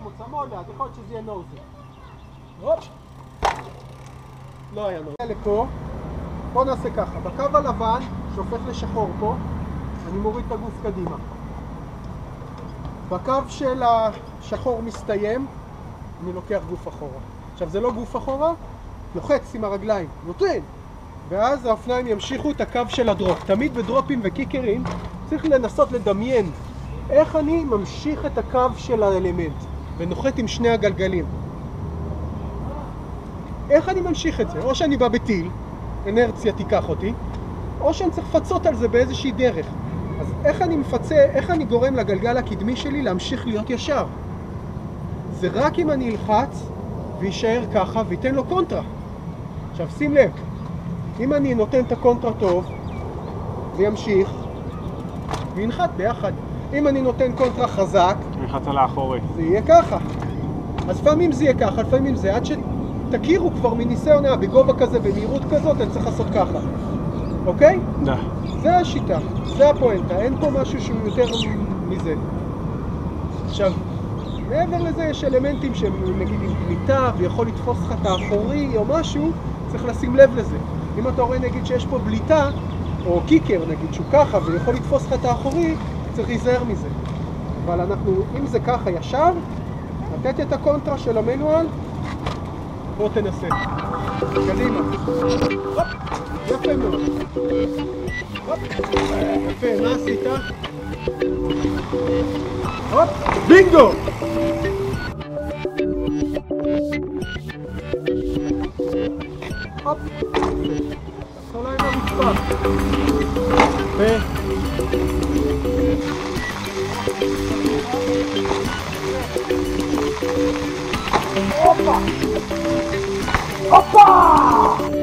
מוצא ליד, יכול להיות שזה יהיה נוזל. לא היה נוזל. לפה, בוא נעשה ככה, בקו הלבן שהופך לשחור פה, אני מוריד את הגוף קדימה. בקו של השחור מסתיים, אני לוקח גוף אחורה. עכשיו זה לא גוף אחורה, לוחץ עם הרגליים, נותן. ואז האופניים ימשיכו את הקו של הדרופ. תמיד בדרופים וקיקרים צריך לנסות לדמיין איך אני ממשיך את הקו של האלמנט ונוחת עם שני הגלגלים. איך אני ממשיך את זה? או שאני בא בטיל, אנרציה תיקח אותי, או שאני צריך לפצות על זה באיזושהי דרך. אז איך אני מפצה, איך אני גורם לגלגל הקדמי שלי להמשיך להיות ישר? זה רק אם אני אלחץ וישאר ככה ויתן לו קונטרה. עכשיו שים לב, אם אני נותן את הקונטרה טוב וימשיך וינחת ביחד. אם אני נותן קונטרה חזק, נחת על האחורי, זה יהיה ככה. אז לפעמים זה יהיה ככה, לפעמים זה, עד שתכירו כבר מניסיון, בגובה כזה, במהירות כזאת, אני צריך לעשות ככה. אוקיי? דה. זה השיטה, זה הפואנטה, אין פה משהו שהוא יותר מזה. עכשיו, מעבר לזה יש אלמנטים שהם נגיד עם פליטה ויכול לתפוס לך את האחורי או משהו, צריך לשים לב לזה. אם אתה רואה נגיד שיש פה בליטה, או קיקר נגיד שהוא ככה ויכול לתפוס לך את האחורי, צריך להיזהר מזה. אבל אנחנו, אם זה ככה ישר, לתת את הקונטרה של המנואל, בוא תנסה. קדימה. הופ, יפה מאוד. הופ, יפה, מה עשית? הופ, בינגו! הופ, תחזור עם הרצפה. יפה. Opa! Opa!